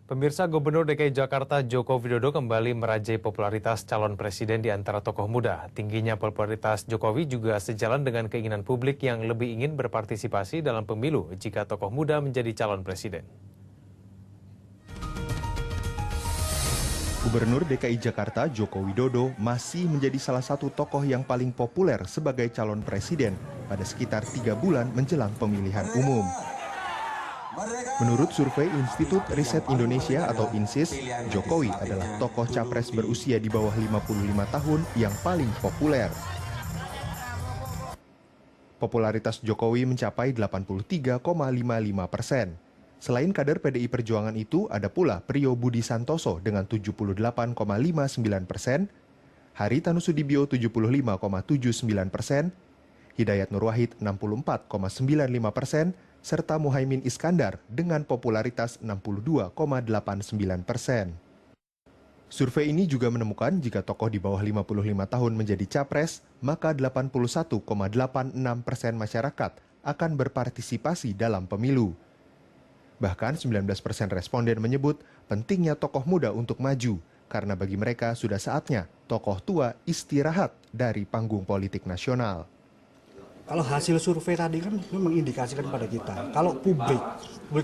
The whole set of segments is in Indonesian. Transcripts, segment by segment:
Pemirsa, Gubernur DKI Jakarta Joko Widodo kembali merajai popularitas calon presiden di antara tokoh muda. Tingginya popularitas Jokowi juga sejalan dengan keinginan publik yang lebih ingin berpartisipasi dalam pemilu jika tokoh muda menjadi calon presiden. Gubernur DKI Jakarta Joko Widodo masih menjadi salah satu tokoh yang paling populer sebagai calon presiden pada sekitar 3 bulan menjelang pemilihan umum. Menurut survei Institut Riset Indonesia atau INSIS, Jokowi adalah tokoh capres berusia di bawah 55 tahun yang paling populer. Popularitas Jokowi mencapai 83,55%. Selain kader PDI Perjuangan itu, ada pula Priyo Budi Santoso dengan 78,59%, Haritanu Sudibyo 75,79%, Hidayat Nur Wahid 64,95%, serta Muhaimin Iskandar dengan popularitas 62,89%. Survei ini juga menemukan jika tokoh di bawah 55 tahun menjadi capres, maka 81,86% masyarakat akan berpartisipasi dalam pemilu. Bahkan 19% responden menyebut pentingnya tokoh muda untuk maju, karena bagi mereka sudah saatnya tokoh tua istirahat dari panggung politik nasional. Kalau hasil survei tadi kan itu mengindikasikan pada kita, kalau publik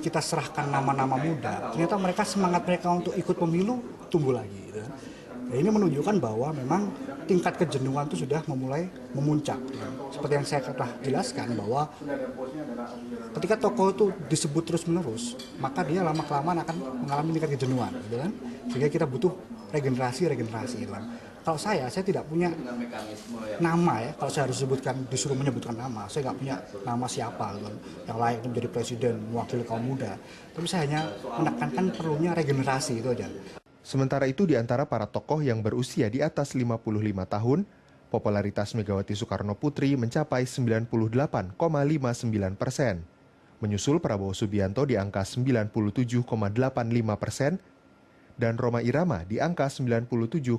kita serahkan nama-nama muda, ternyata semangat mereka untuk ikut pemilu tumbuh lagi. Gitu. Nah, ini menunjukkan bahwa memang tingkat kejenuhan itu sudah memulai memuncak. Seperti yang saya telah jelaskan bahwa ketika tokoh itu disebut terus-menerus, maka dia lama-kelamaan akan mengalami tingkat kejenuhan. Gitu kan? Sehingga kita butuh regenerasi. Gitu. Kalau saya tidak punya nama ya. Kalau saya harus disuruh menyebutkan nama, saya nggak punya nama siapa gitu, yang layak untuk menjadi presiden, mewakili kaum muda. Tapi saya hanya menekankan perlunya regenerasi itu aja. Sementara itu di antara para tokoh yang berusia di atas 55 tahun, popularitas Megawati Soekarno Putri mencapai 98,59%. Menyusul Prabowo Subianto di angka 97,85%, dan Rhoma Irama di angka 97,1%.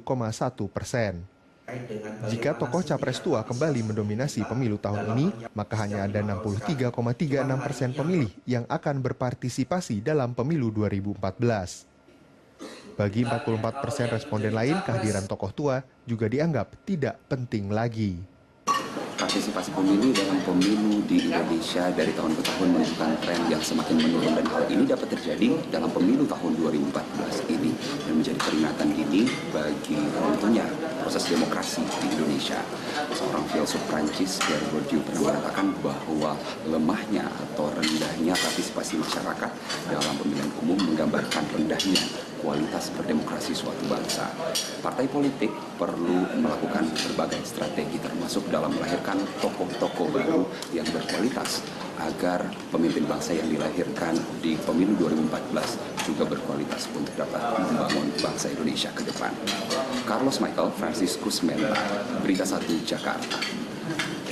Jika tokoh capres tua kembali mendominasi pemilu tahun ini, maka hanya ada 63,36% pemilih yang akan berpartisipasi dalam pemilu 2014. Bagi 44% responden lain, kehadiran tokoh tua juga dianggap tidak penting lagi. Partisipasi pemilih dalam pemilu di Indonesia dari tahun ke tahun menunjukkan tren yang semakin menurun, dan hal ini dapat terjadi dalam pemilu tahun 2014 ini dan menjadi peringatan dini bagi runtuhnya proses demokrasi di Indonesia. Seorang filsuf Prancis, Pierre Bourdieu, pernah mengatakan bahwa lemahnya atau rendahnya partisipasi masyarakat dalam pemilihan umum menggambarkan rendahnya kualitas berdemokrasi suatu bangsa. Partai politik perlu melakukan berbagai strategi termasuk dalam melahirkan tokoh-tokoh baru yang berkualitas agar pemimpin bangsa yang dilahirkan di pemilu 2014 juga berkualitas untuk dapat membangun bangsa Indonesia ke depan. Carlos Michael Franciscus Menla, Berita 1 Jakarta.